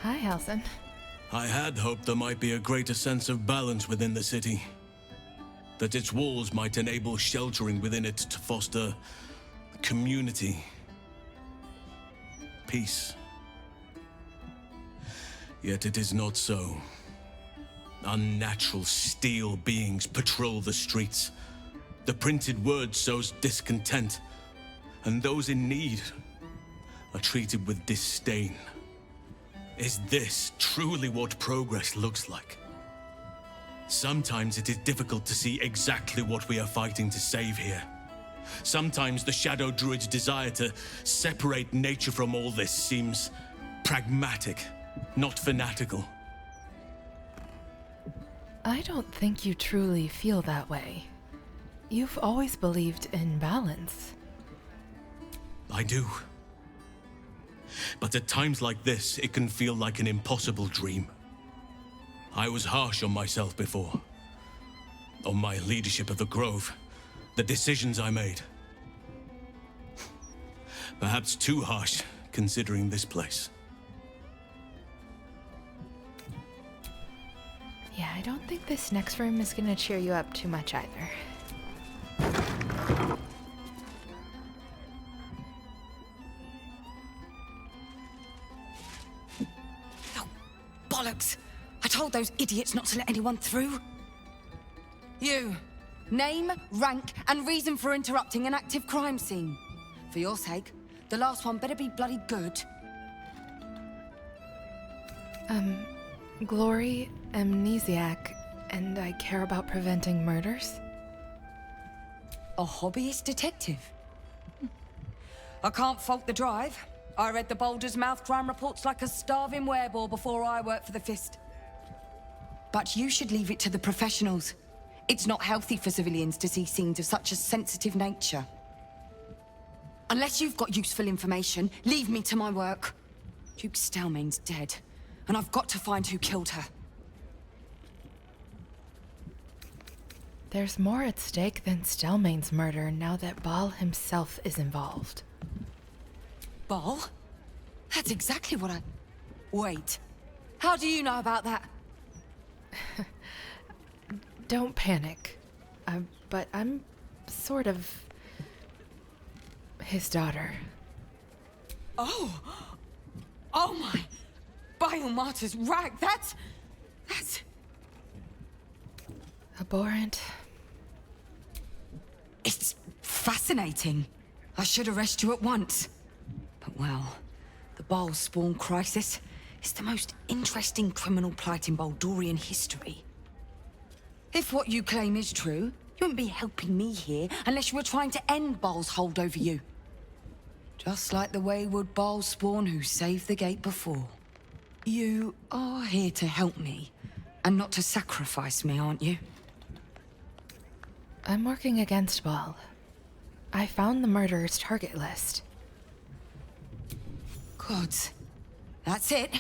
Hi, Halson. I had hoped there might be a greater sense of balance within the city. That its walls might enable sheltering within it to foster community, peace. Yet it is not so. Unnatural steel beings patrol the streets. The printed word sows discontent, and those in need are treated with disdain. Is this truly what progress looks like? Sometimes it is difficult to see exactly what we are fighting to save here. Sometimes the Shadow Druid's desire to separate nature from all this seems pragmatic, not fanatical. I don't think you truly feel that way. You've always believed in balance. I do. But at times like this, it can feel like an impossible dream. I was harsh on myself before. On my leadership of the Grove, the decisions I made. Perhaps too harsh, considering this place. Yeah, I don't think this next room is gonna cheer you up too much either. Oh, bollocks! I told those idiots not to let anyone through. You. Name, rank, and reason for interrupting an active crime scene. For your sake, the last one better be bloody good. Glory, amnesiac, and I care about preventing murders? A hobbyist detective? I can't fault the drive. I read the Baldur's mouth crime reports like a starving wereball before I worked for the Fist. But you should leave it to the professionals. It's not healthy for civilians to see scenes of such a sensitive nature. Unless you've got useful information, leave me to my work. Duke Stelmane's dead, and I've got to find who killed her. There's more at stake than Stelmane's murder now that Bhaal himself is involved. Bhaal? That's exactly what I... Wait. How do you know about that? Don't panic. But I'm sort of his daughter. Oh! Oh my! Biomartyr's rag, that's... Abhorrent. It's fascinating. I should arrest you at once. But well, the Bhaal spawn crisis is the most interesting criminal plight in Baldurian history. If what you claim is true, you wouldn't be helping me here unless you were trying to end Bhaal's hold over you. Just like the wayward Bhaal spawn who saved the gate before. You are here to help me, and not to sacrifice me, aren't you? I'm working against Bhaal. I found the murderer's target list. Good. That's it.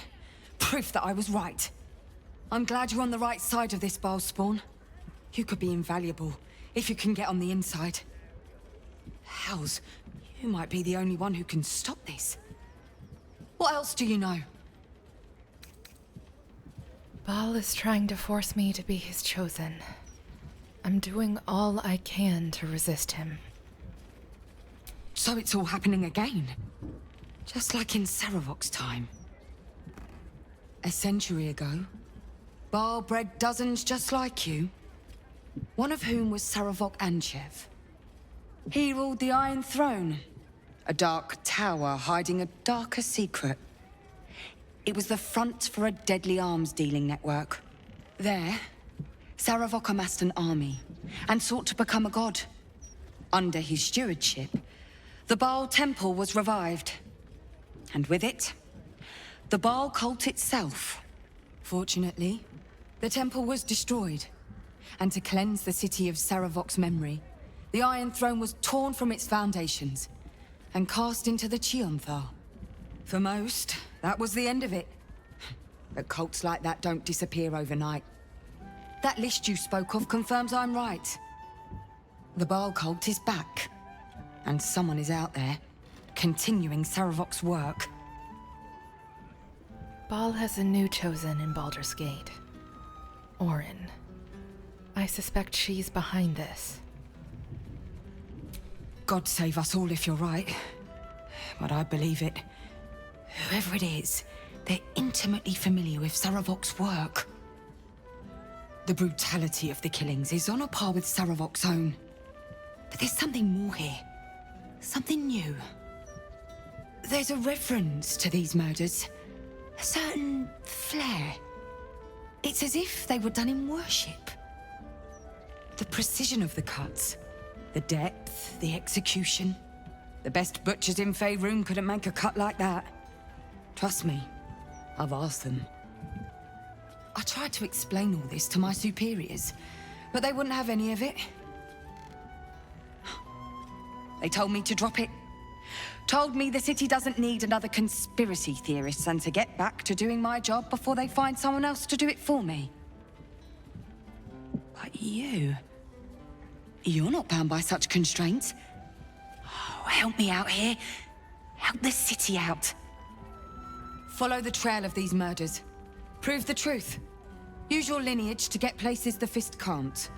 Proof that I was right. I'm glad you're on the right side of this, Bhaal spawn. You could be invaluable, if you can get on the inside. Hells, you might be the only one who can stop this. What else do you know? Bhaal is trying to force me to be his chosen. I'm doing all I can to resist him. So it's all happening again? Just like in Saravok's time. A century ago, Bhaal bred dozens just like you. One of whom was Saravok Anshev. He ruled the Iron Throne, a dark tower hiding a darker secret. It was the front for a deadly arms-dealing network. There, Saravok amassed an army and sought to become a god. Under his stewardship, the Bhaal Temple was revived. And with it, the Bhaal cult itself. Fortunately, the temple was destroyed. And to cleanse the city of Saravok's memory, the Iron Throne was torn from its foundations and cast into the Chionthar. For most, that was the end of it. But cults like that don't disappear overnight. That list you spoke of confirms I'm right. The Bhaal cult is back. And someone is out there, continuing Saravok's work. Bhaal has a new chosen in Baldur's Gate. Orin. I suspect she's behind this. God save us all if you're right. But I believe it. Whoever it is, they're intimately familiar with Saravok's work. The brutality of the killings is on a par with Saravok's own. But there's something more here. Something new. There's a reference to these murders. A certain flair. It's as if they were done in worship. The precision of the cuts. The depth, the execution. The best butchers in Faerun couldn't make a cut like that. Trust me, I've asked them. I tried to explain all this to my superiors, but they wouldn't have any of it. They told me to drop it. Told me the city doesn't need another conspiracy theorist and to get back to doing my job before they find someone else to do it for me. But you're not bound by such constraints. Oh, help me out here. Help the city out. Follow the trail of these murders. Prove the truth. Use your lineage to get places the Fist can't.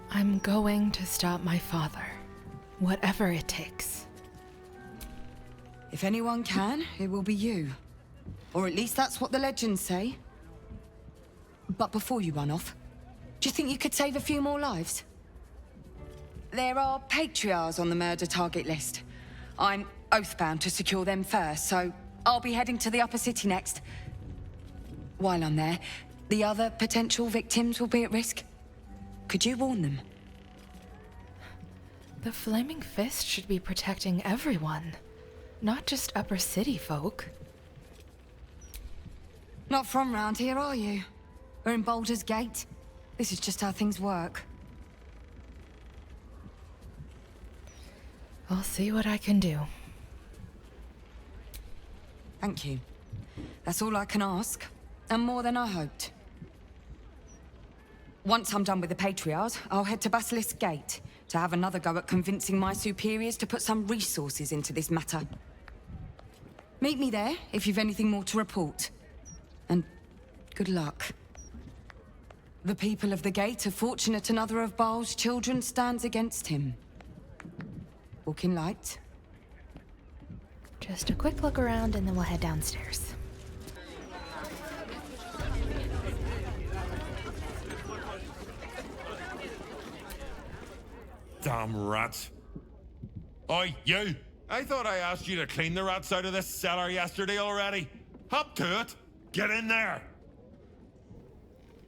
I'm going to stop my father. Whatever it takes. If anyone can, it will be you. Or at least that's what the legends say. But before you run off, do you think you could save a few more lives? There are patriarchs on the murder target list. I'm oathbound to secure them first, so I'll be heading to the upper city next. While I'm there, the other potential victims will be at risk. Could you warn them? The Flaming Fist should be protecting everyone, not just upper city folk. Not from round here, are you? We're in Baldur's Gate. This is just how things work. I'll see what I can do. Thank you. That's all I can ask, and more than I hoped. Once I'm done with the Patriarchs, I'll head to Basilisk Gate to have another go at convincing my superiors to put some resources into this matter. Meet me there if you've anything more to report. And good luck. The people of the Gate are fortunate another of Bhaal's children stands against him. Walk in light. Just a quick look around and then we'll head downstairs. Damn rats. Oi, you! I thought I asked you to clean the rats out of this cellar yesterday already. Hop to it! Get in there!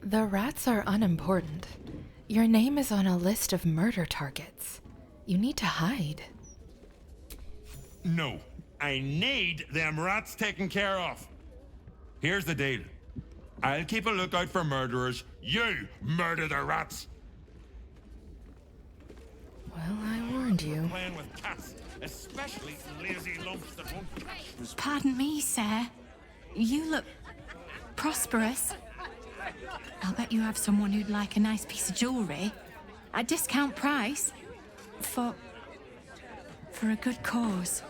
The rats are unimportant. Your name is on a list of murder targets. You need to hide. No. I need them rats taken care of. Here's the deal. I'll keep a lookout for murderers. You murder the rats! Well, I warned you. Playing with cats, especially lazy lumps that won't... Pardon me, sir. You look prosperous. I'll bet you have someone who'd like a nice piece of jewelry at discount price for a good cause.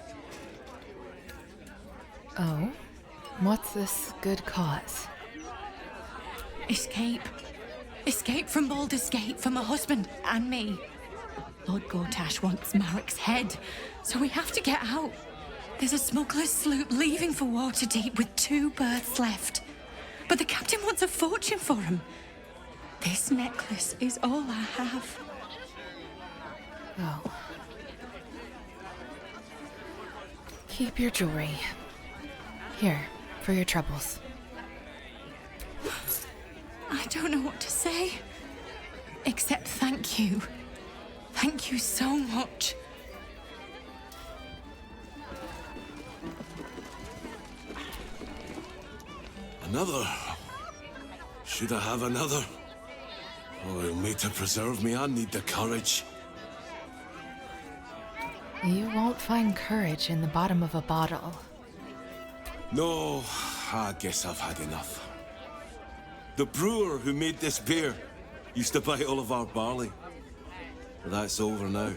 Oh? What's this good cause? Escape. Escape from Baldur's Gate for my husband and me. Lord Gortash wants Marek's head, so we have to get out. There's a smuggler's sloop leaving for Waterdeep with 2 berths left. But the captain wants a fortune for him. This necklace is all I have. Oh. Keep your jewelry. Here, for your troubles. I don't know what to say, except thank you. Thank you so much. Another? Should I have another? Oh, made to preserve me, I need the courage. You won't find courage in the bottom of a bottle. No, I guess I've had enough. The brewer who made this beer used to buy all of our barley. But that's over now.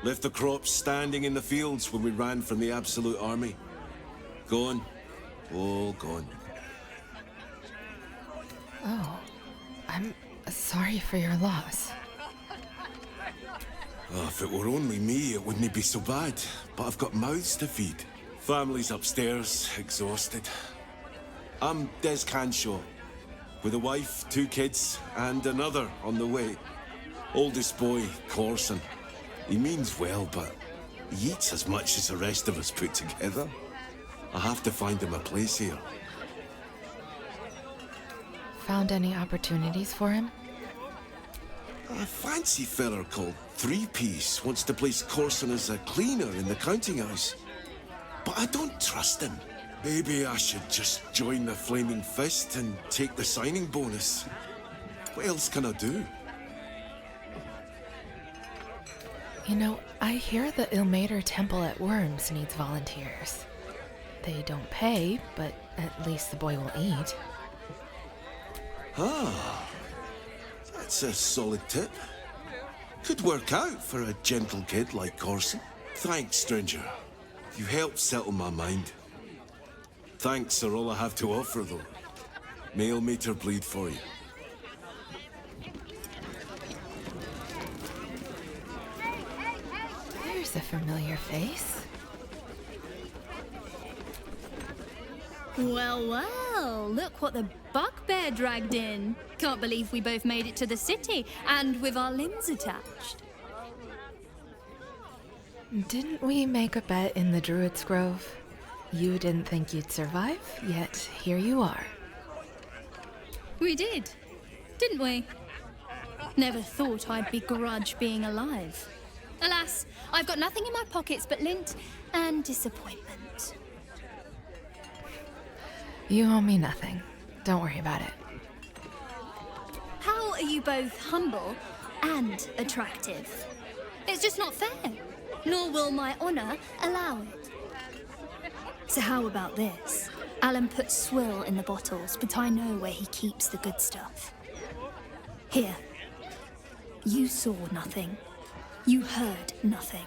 Left the crops standing in the fields when we ran from the Absolute Army. Gone. All gone. Oh, I'm sorry for your loss. Oh, if it were only me, it wouldn't be so bad. But I've got mouths to feed. Family's upstairs, exhausted. I'm Des Canshaw, with a wife, 2 kids, and another on the way. Oldest boy, Corson. He means well, but he eats as much as the rest of us put together. I have to find him a place here. Found any opportunities for him? A fancy feller called Three-Piece wants to place Corson as a cleaner in the counting house. But I don't trust him. Maybe I should just join the Flaming Fist and take the signing bonus. What else can I do? You know, I hear the Ilmater Temple at Worms needs volunteers. They don't pay, but at least the boy will eat. Ah, that's a solid tip. Could work out for a gentle kid like Corson. Thanks, stranger. You helped settle my mind. Thanks are all I have to offer, though. May Ilmater bleed for you. There's a familiar face. Well, well, look what the bugbear dragged in. Can't believe we both made it to the city, and with our limbs attached. Didn't we make a bet in the Druid's Grove? You didn't think you'd survive, yet here you are. We did, didn't we? Never thought I'd begrudge being alive. Alas, I've got nothing in my pockets but lint and disappointment. You owe me nothing. Don't worry about it. How are you both humble and attractive? It's just not fair, nor will my honor allow it. So how about this? Alan puts swill in the bottles, but I know where he keeps the good stuff. Here. You saw nothing. You heard nothing.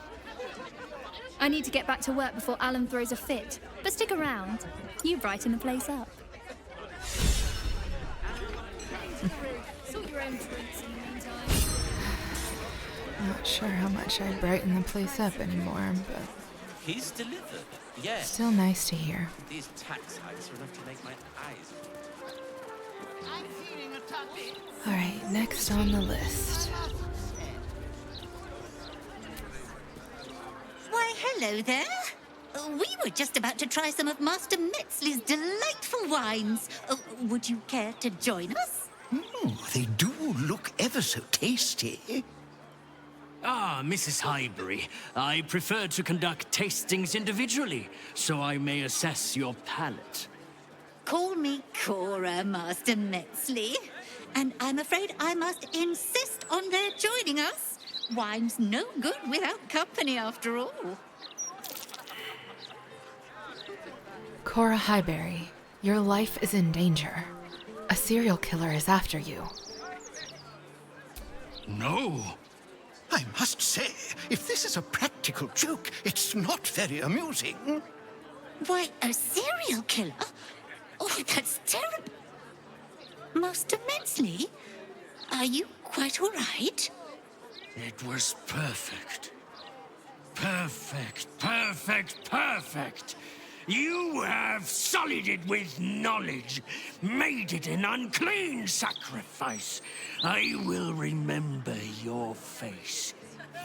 I need to get back to work before Alan throws a fit, but stick around. You brighten the place up. Sort your own drinks in the meantime. Not sure how much I'd brighten the place up anymore, but He's delivered. Yes. still nice to hear. These tax hikes are enough to make my eyes. All right, next on the list. Why, hello there. We were just about to try some of Master Metzley's delightful wines. Would you care to join us? They do look ever so tasty. Ah, Mrs. Highbury, I prefer to conduct tastings individually, so I may assess your palate. Call me Cora, Master Metzley. And I'm afraid I must insist on their joining us. Wine's no good without company, after all. Cora Highbury, your life is in danger. A serial killer is after you. No. I must say, if this is a practical joke, it's not very amusing. Why, a serial killer? Oh, that's terrible. Master Metzley, are you quite all right? It was perfect. Perfect, perfect, perfect. You have sullied it with knowledge, made it an unclean sacrifice. I will remember your face,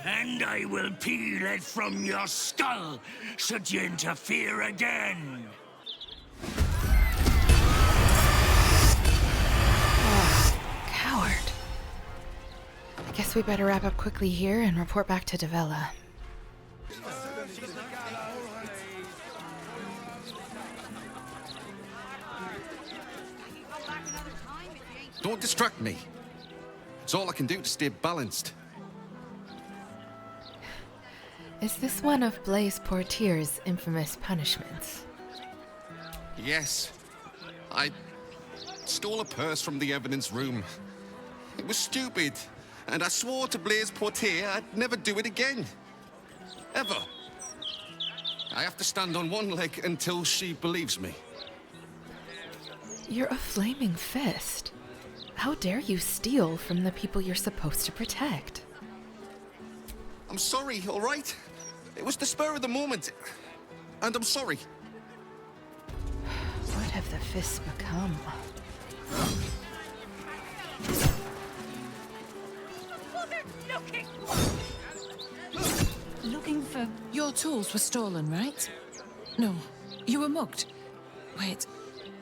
and I will peel it from your skull should you interfere again. Coward. I guess we better wrap up quickly here and report back to Davella. Don't distract me. It's all I can do to stay balanced. Is this one of Blaise Portier's infamous punishments? Yes. I stole a purse from the evidence room. It was stupid, and I swore to Blaise Portier I'd never do it again. Ever. I have to stand on one leg until she believes me. You're a flaming fist. How dare you steal from the people you're supposed to protect? I'm sorry, all right? It was the spur of the moment. And I'm sorry. What have the fists become? Looking for... Your tools were stolen, right? No, you were mugged. Wait,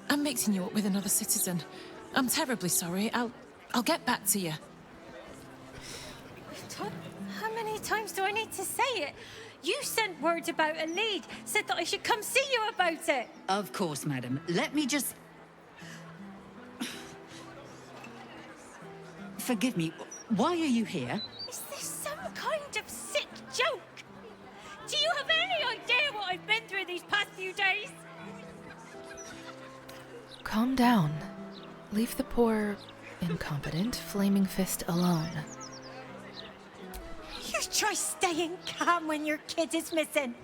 I'm mixing you up with another citizen. I'm terribly sorry. I'll get back to you. How many times do I need to say it? You sent word about a lead, said that I should come see you about it. Of course, madam. Let me just... Forgive me, why are you here? Is this some kind of sick joke? Do you have any idea what I've been through these past few days? Calm down. Leave the poor, incompetent, flaming fist alone. You try staying calm when your kid is missing.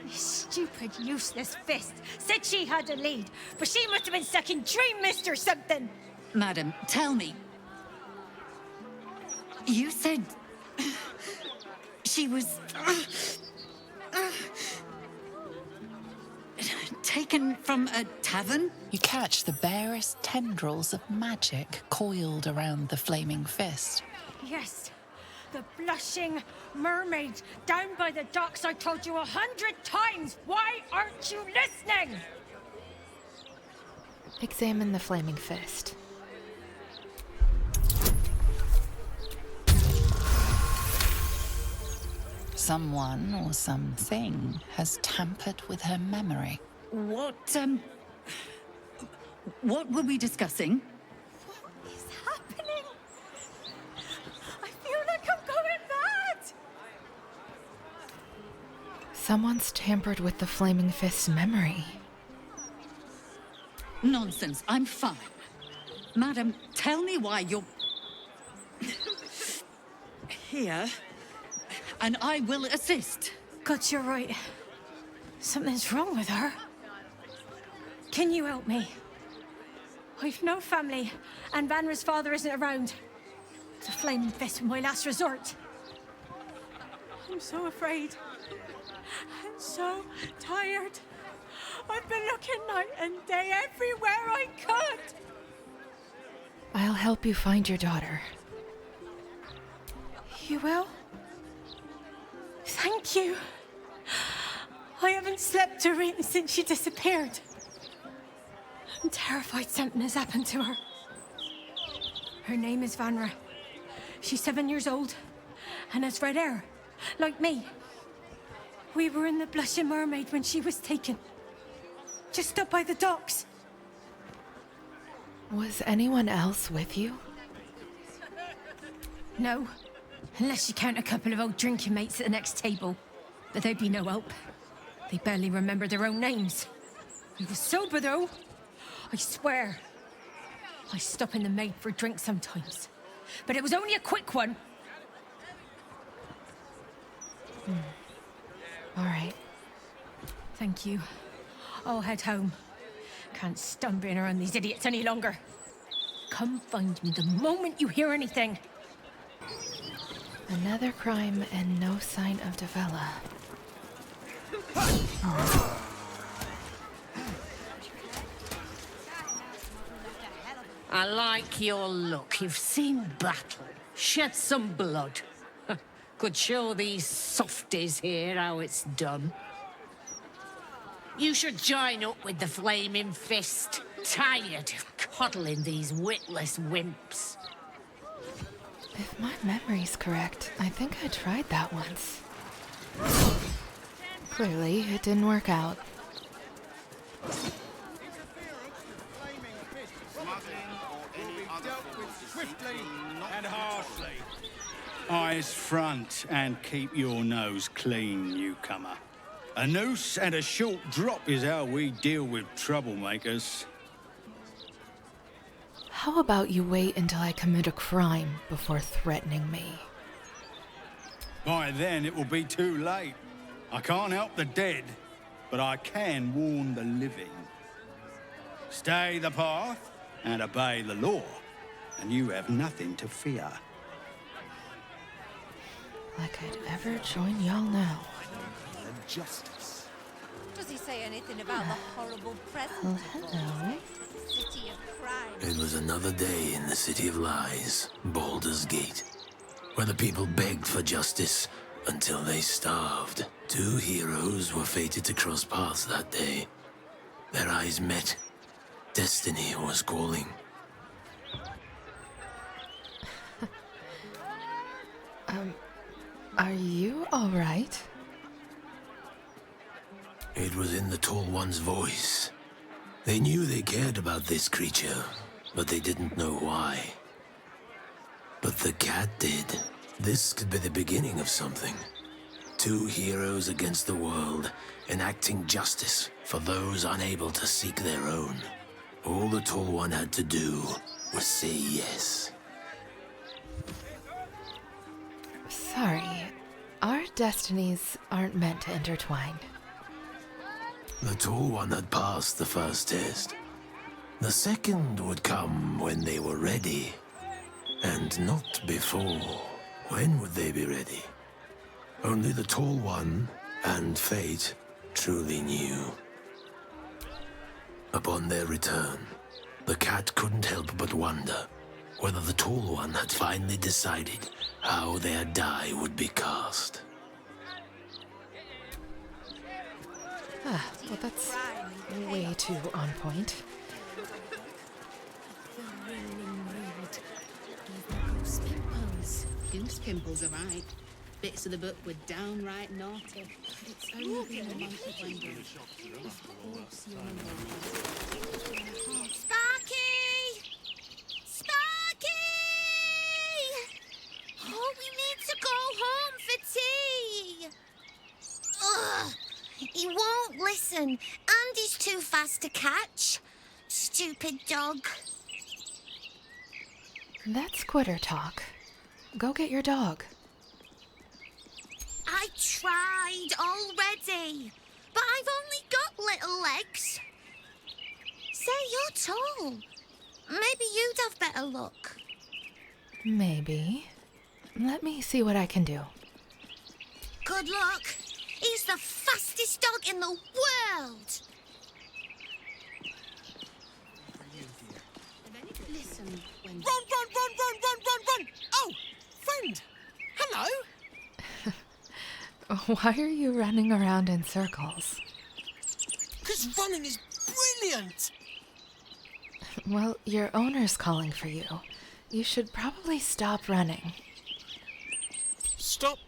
This stupid, useless fist said she had a lead, but she must have been stuck in Dream Mist or something. Madam, tell me. You said... she was... taken from a tavern? You catch the barest tendrils of magic coiled around the flaming fist. Yes, the blushing mermaid down by the docks. I told you 100 times. Why aren't you listening? Examine the flaming fist. Someone or something has tampered with her memory. What were we discussing? What is happening? I feel like I'm going mad. Someone's tampered with the flaming fist's memory. Nonsense, I'm fine. Madam, tell me why you're... here, and I will assist. God, you're right. Something's wrong with her. Can you help me? I've no family, and Vanra's father isn't around. The flaming fist was my last resort. I'm so afraid. I'm so tired. I've been looking night and day everywhere I could. I'll help you find your daughter. You will? Thank you. I haven't slept or eaten since she disappeared. I'm terrified something has happened to her. Her name is Vanra. She's 7 years old and has red hair, like me. We were in the Blushing Mermaid when she was taken. Just up by the docks. Was anyone else with you? No, unless you count a couple of old drinking mates at the next table. But they'd be no help. They barely remember their own names. I was sober, though. I swear. I stop in the maid for a drink sometimes. But it was only a quick one. All right. Thank you. I'll head home. Can't stand being around these idiots any longer. Come find me the moment you hear anything. Another crime and no sign of Davella. I like your look. You've seen battle, shed some blood. Could show these softies here how it's done. You should join up with the Flaming Fist. Tired of coddling these witless wimps. If my memory's correct, I think I tried that once. Clearly, it didn't work out. And harshly. Eyes front and keep your nose clean, newcomer. A noose and a short drop is how we deal with troublemakers. How about you wait until I commit a crime before threatening me? By then, it will be too late. I can't help the dead, but I can warn the living. Stay the path and obey the law, and you have nothing to fear. Like I'd ever join y'all now. Justice. Does he say anything about the horrible present? Hello. City of crime. It was another day in the City of Lies, Baldur's Gate, where the people begged for justice until they starved. Two heroes were fated to cross paths that day. Their eyes met. Destiny was calling. Are you all right? It was in the Tall One's voice. They knew they cared about this creature, but they didn't know why. But the cat did. This could be the beginning of something. Two heroes against the world, enacting justice for those unable to seek their own. All the Tall One had to do was say yes. Sorry. Our destinies aren't meant to intertwine. The Tall One had passed the first test. The second would come when they were ready. And not before. When would they be ready? Only the Tall One and Fate truly knew. Upon their return, the cat couldn't help but wonder whether the Tall One had finally decided how their die would be cast. Well, that's way too on point. Goose pimples are right. Bits of the book were downright naughty. It's only been a month of wondering. Sparky! Sparky! Oh, we need to go home for tea. Ugh. He won't listen, and he's too fast to catch. Stupid dog. That's quitter talk. Go get your dog. I tried already, but I've only got little legs. Say, you're tall. Maybe you'd have better luck. Maybe. Let me see what I can do. Good luck. He's the fastest dog in the world. Listen, when... Run! Oh, friend! Hello! Why are you running around in circles? Because running is brilliant! Well, your owner's calling for you. You should probably stop running. Stop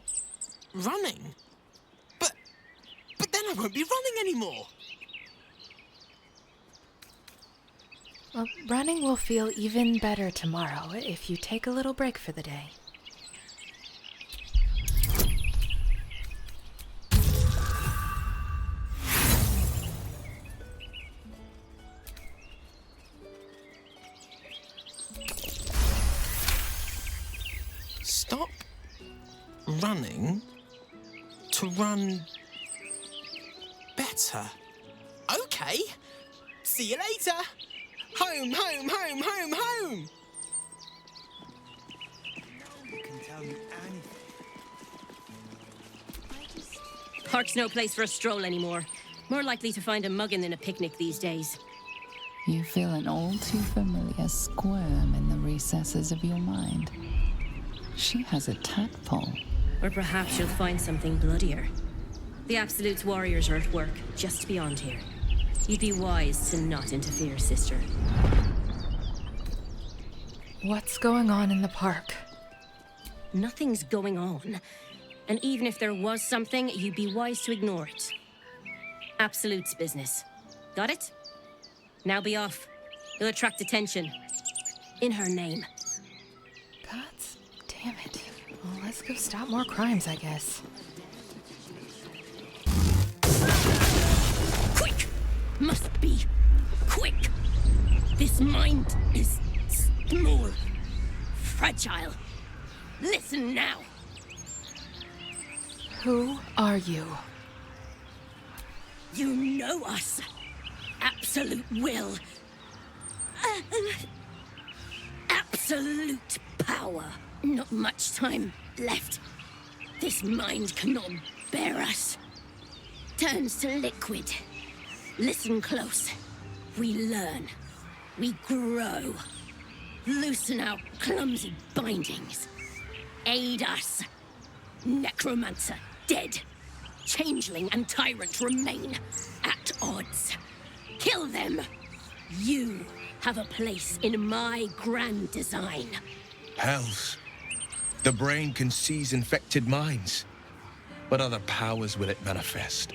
running? But then I won't be running anymore. Well, running will feel even better tomorrow if you take a little break for the day. Stop running to run better. Okay. See you later. Home. You can tell me anything. Park's no place for a stroll anymore. More likely to find a muggin than a picnic these days. You feel an all too familiar squirm in the recesses of your mind. She has a tadpole. Or perhaps you'll find something bloodier. The Absolute's warriors are at work, just beyond here. You'd be wise to not interfere, sister. What's going on in the park? Nothing's going on. And even if there was something, you'd be wise to ignore it. Absolute's business. Got it? Now be off. You'll attract attention. In her name. Gods damn it. Well, let's go stop more crimes, I guess. Quick! Must be quick! This mind is small, fragile. Listen now. Who are you? You know us. Absolute will. Absolute power. Not much time left. This mind cannot bear us. Turns to liquid. Listen close. We learn. We grow. Loosen our clumsy bindings. Aid us. Necromancer dead. Changeling and tyrant remain at odds. Kill them. You have a place in my grand design. Hells. The brain can seize infected minds. What other powers will it manifest?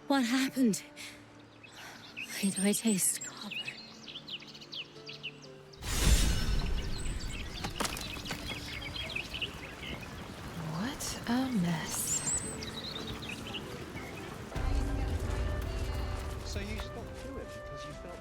What happened? Why do I taste copper? What a mess. So you stopped through it because you felt...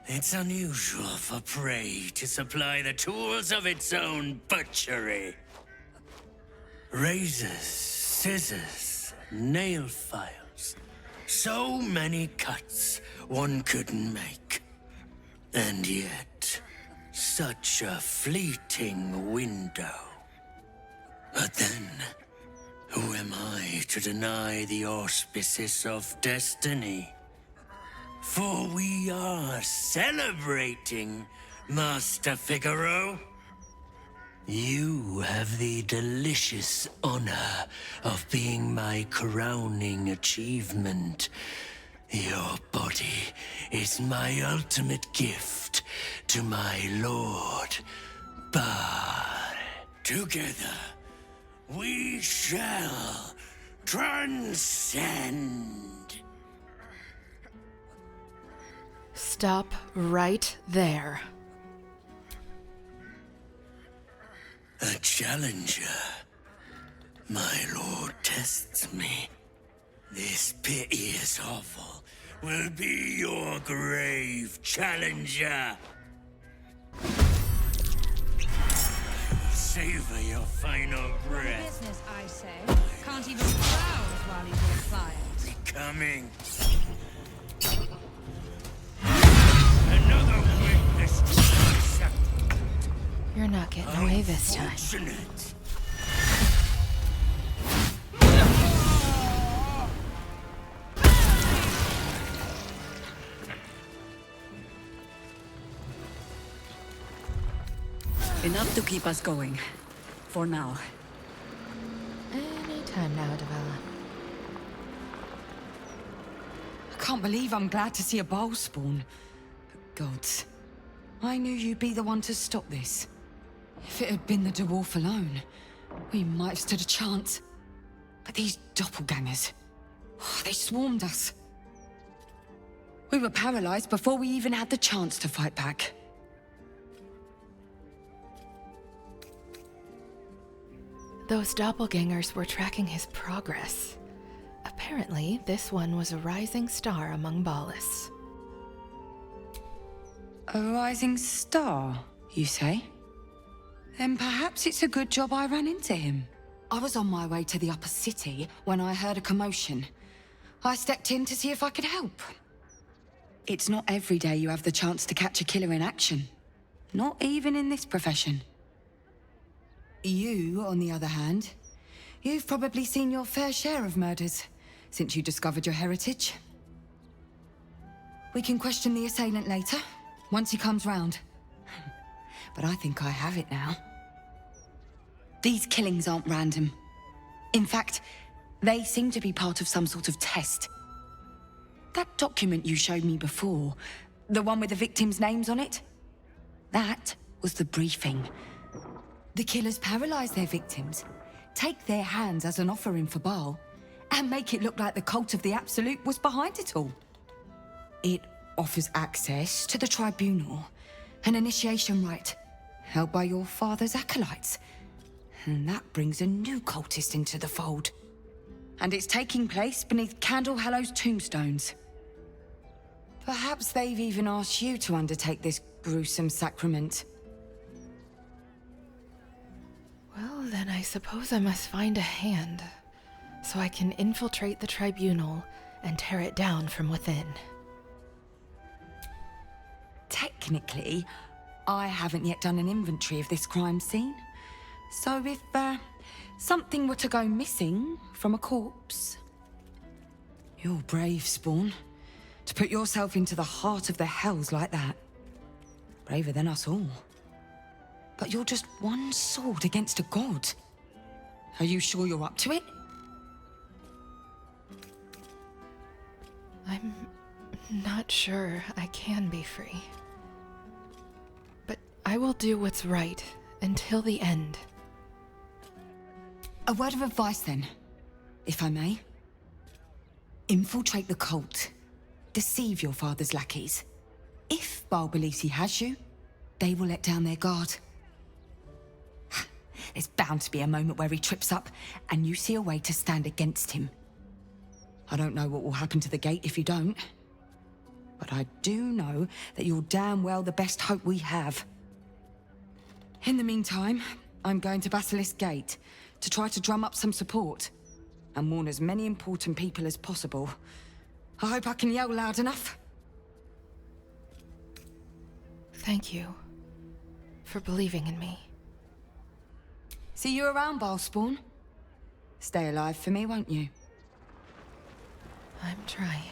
It's unusual for prey to supply the tools of its own butchery. Razors, scissors, nail files. So many cuts one couldn't make. And yet, such a fleeting window. But then, who am I to deny the auspices of destiny? For we are celebrating, Master Figaro. You have the delicious honor of being my crowning achievement. Your body is my ultimate gift to my lord, Bhaal. Together, we shall transcend. Stop right there. A challenger. My lord tests me. This piteous hovel will be your grave, challenger. I will savor your final breath. Business, I say. Can't even browse while he's all fired. Becoming. Another witness to my sacrament. You're not getting away this time. Unfortunate. Enough to keep us going. For now. Anytime now, Devella. I can't believe I'm glad to see a Bhaal spawn. But gods, I knew you'd be the one to stop this. If it had been the dwarf alone, we might have stood a chance. But these doppelgangers, they swarmed us. We were paralyzed before we even had the chance to fight back. Those doppelgangers were tracking his progress. Apparently, this one was a rising star among Bhaalists. A rising star, you say? Then perhaps it's a good job I ran into him. I was on my way to the upper city when I heard a commotion. I stepped in to see if I could help. It's not every day you have the chance to catch a killer in action. Not even in this profession. You, on the other hand, you've probably seen your fair share of murders since you discovered your heritage. We can question the assailant later, once he comes round. But I think I have it now. These killings aren't random. In fact, they seem to be part of some sort of test. That document you showed me before, the one with the victims' names on it, that was the briefing. The killers paralyze their victims, take their hands as an offering for Bhaal, and make it look like the Cult of the Absolute was behind it all. It offers access to the tribunal, an initiation rite, held by your father's acolytes. And that brings a new cultist into the fold. And it's taking place beneath Candle Hallow's tombstones. Perhaps they've even asked you to undertake this gruesome sacrament. Well, then I suppose I must find a hand, so I can infiltrate the tribunal and tear it down from within. Technically, I haven't yet done an inventory of this crime scene. So if, something were to go missing from a corpse... You're brave, Spawn. To put yourself into the heart of the hells like that. Braver than us all. But you're just one sword against a god. Are you sure you're up to it? I'm not sure I can be free. But I will do what's right until the end. A word of advice then, if I may. Infiltrate the cult. Deceive your father's lackeys. If Bhaal believes he has you, they will let down their guard. There's bound to be a moment where he trips up, and you see a way to stand against him. I don't know what will happen to the gate if you don't. But I do know that you're damn well the best hope we have. In the meantime, I'm going to Basilisk Gate to try to drum up some support and warn as many important people as possible. I hope I can yell loud enough. Thank you for believing in me. See you around, Bhaalspawn. Stay alive for me, won't you? I'm trying.